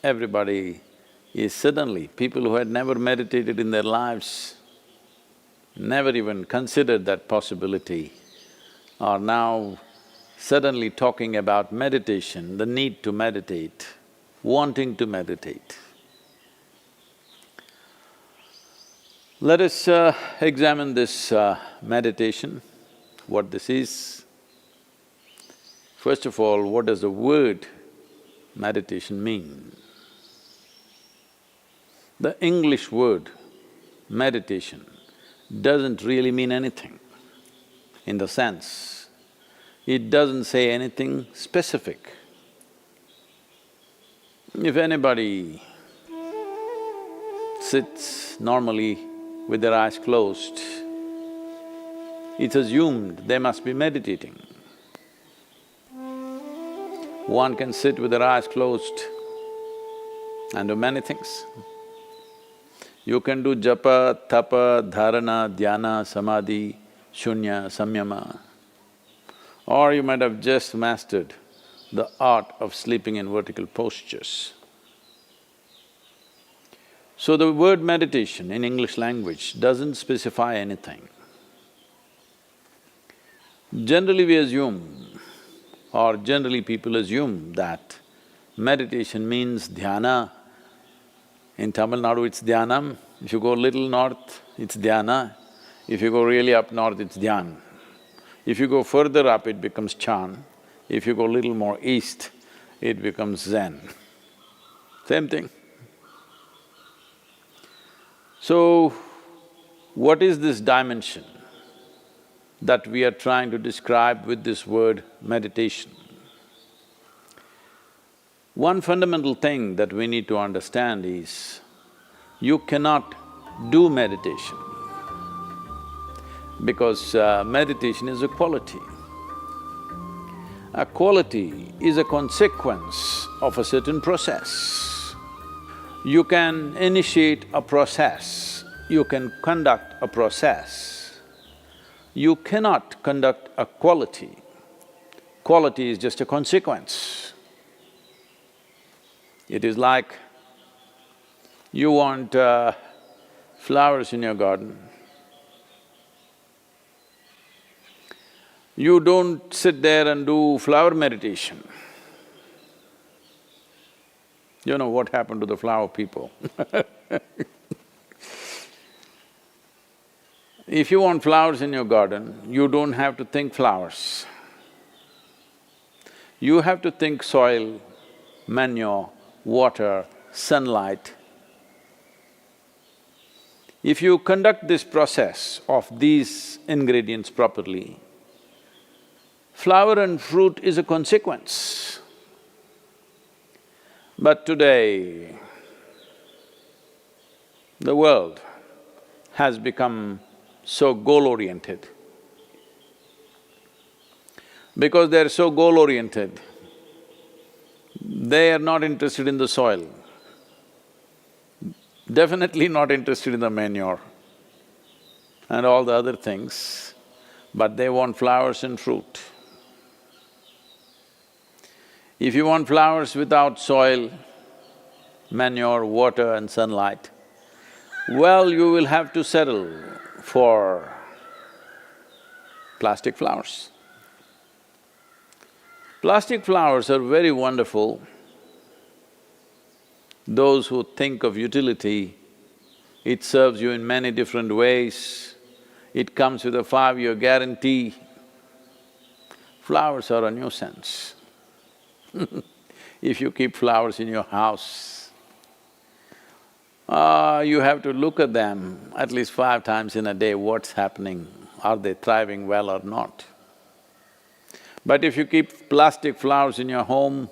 everybody is suddenly… people who had never meditated in their lives, never even considered that possibility, are now suddenly talking about meditation, the need to meditate, wanting to meditate. Let us examine this meditation, what this is. First of all, what does the word meditation mean? The English word meditation doesn't really mean anything, in the sense, it doesn't say anything specific. If anybody sits normally with their eyes closed, it's assumed they must be meditating. One can sit with their eyes closed and do many things. You can do japa, tapa, dharana, dhyana, samadhi, shunya, samyama. Or you might have just mastered the art of sleeping in vertical postures. So the word meditation in English language doesn't specify anything. Generally we assume, or generally people assume that meditation means dhyana. In Tamil Nadu it's dhyanam, if you go little north, it's dhyana, if you go really up north, it's dhyan. If you go further up, it becomes chan, if you go little more east, it becomes zen. Same thing. So, what is this dimension that we are trying to describe with this word meditation? One fundamental thing that we need to understand is, you cannot do meditation because meditation is a quality. A quality is a consequence of a certain process. You can initiate a process, you can conduct a process. You cannot conduct a quality. Quality is just a consequence. It is like you want flowers in your garden. You don't sit there and do flower meditation. You know what happened to the flower people If you want flowers in your garden, you don't have to think flowers. You have to think soil, manure, water, sunlight. If you conduct this process of these ingredients properly, flower and fruit is a consequence. But today, the world has become so goal-oriented. Because they're so goal-oriented, they are not interested in the soil, definitely not interested in the manure and all the other things, but they want flowers and fruit. If you want flowers without soil, manure, water and sunlight, well, you will have to settle for plastic flowers. Plastic flowers are very wonderful. Those who think of utility, it serves you in many different ways. It comes with a 5-year guarantee. Flowers are a nuisance. If you keep flowers in your house, you have to look at them at least 5 times in a day, what's happening, are they thriving well or not. But if you keep plastic flowers in your home,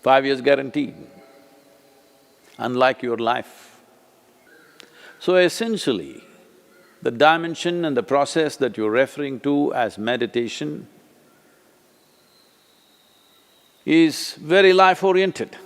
5 years guaranteed, unlike your life. So essentially, the dimension and the process that you're referring to as meditation is very life-oriented.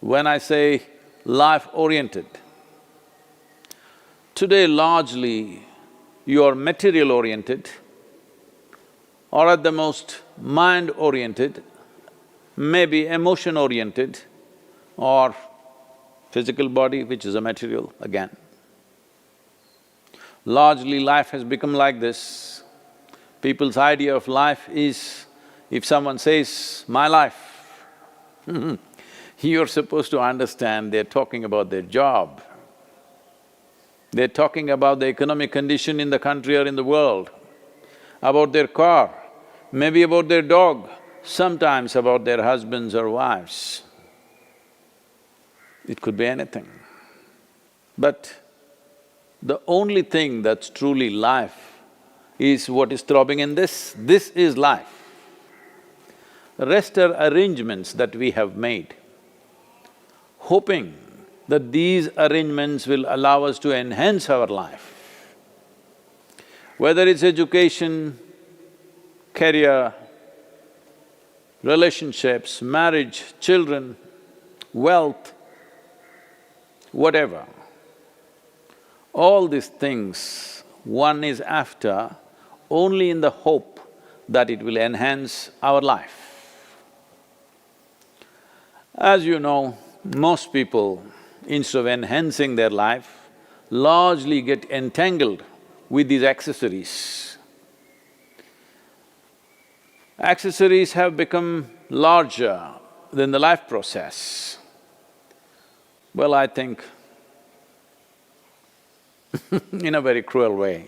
When I say life-oriented, today largely you're material-oriented or at the most mind-oriented, may be emotion-oriented, or physical body, which is a material again. Largely life has become like this. People's idea of life is, if someone says, "my life," you're supposed to understand they're talking about their job. They're talking about the economic condition in the country or in the world, about their car, maybe about their dog, sometimes about their husbands or wives. It could be anything. But the only thing that's truly life is what is throbbing in this. This is life. The rest are arrangements that we have made, hoping that these arrangements will allow us to enhance our life. Whether it's education, career, relationships, marriage, children, wealth, whatever. All these things one is after only in the hope that it will enhance our life. As you know, most people, instead of enhancing their life, largely get entangled with these accessories. Accessories have become larger than the life process. Well, I think in a very cruel way,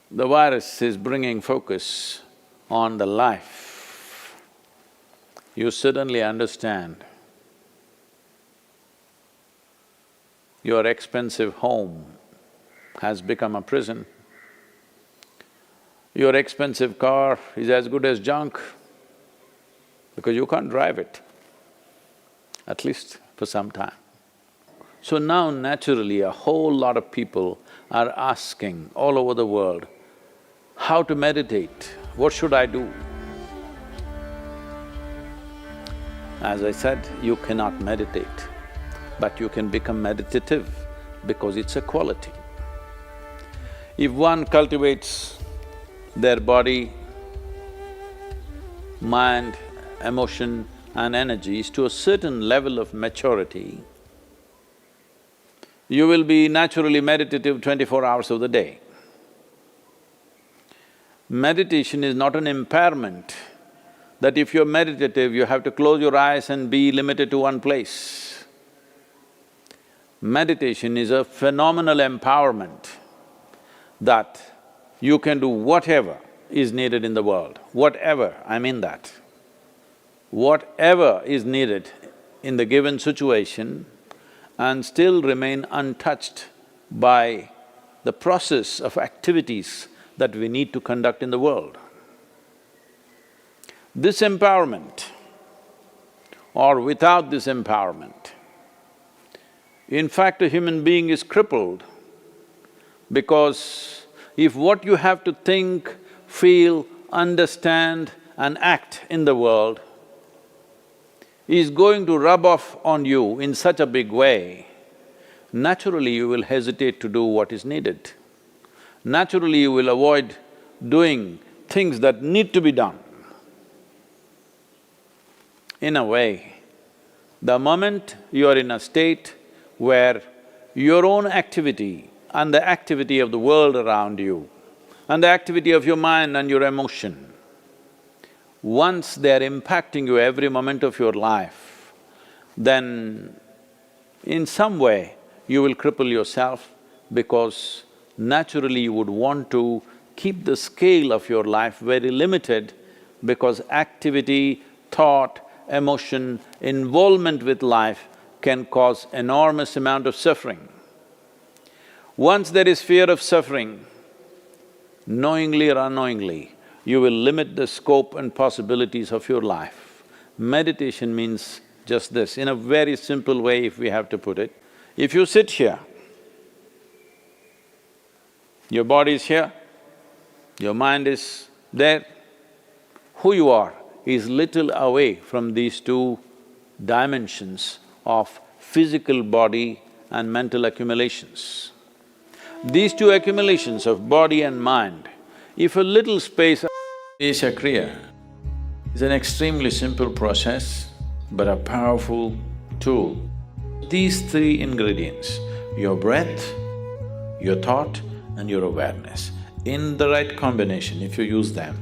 the virus is bringing focus on the life. You suddenly understand your expensive home has become a prison. Your expensive car is as good as junk because you can't drive it, at least for some time. So now naturally a whole lot of people are asking all over the world, how to meditate, what should I do? As I said, you cannot meditate, but you can become meditative because it's a quality. If one cultivates their body, mind, emotion and energies to a certain level of maturity, you will be naturally meditative 24 hours of the day. Meditation is not an impairment that if you're meditative, you have to close your eyes and be limited to one place. Meditation is a phenomenal empowerment that you can do whatever is needed in the world, whatever, I mean that. Whatever is needed in the given situation and still remain untouched by the process of activities that we need to conduct in the world. This empowerment or without this empowerment, in fact a human being is crippled because if what you have to think, feel, understand and act in the world is going to rub off on you in such a big way, naturally you will hesitate to do what is needed. Naturally you will avoid doing things that need to be done. In a way, the moment you are in a state where your own activity and the activity of the world around you and the activity of your mind and your emotion, once they're impacting you every moment of your life, then in some way you will cripple yourself because naturally you would want to keep the scale of your life very limited because activity, thought, emotion, involvement with life can cause enormous amount of suffering. Once there is fear of suffering, knowingly or unknowingly, you will limit the scope and possibilities of your life. Meditation means just this, in a very simple way if we have to put it. If you sit here, your body is here, your mind is there, who you are is little away from these two dimensions of physical body and mental accumulations. These two accumulations of body and mind, if a little space is a kriya, It's an extremely simple process, but a powerful tool. These three ingredients, your breath, your thought and your awareness, in the right combination, if you use them,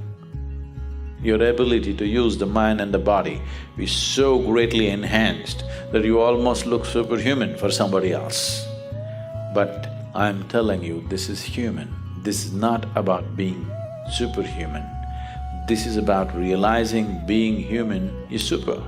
your ability to use the mind and the body is so greatly enhanced that you almost look superhuman for somebody else. But I'm telling you, this is human. This is not about being superhuman. This is about realizing being human is super.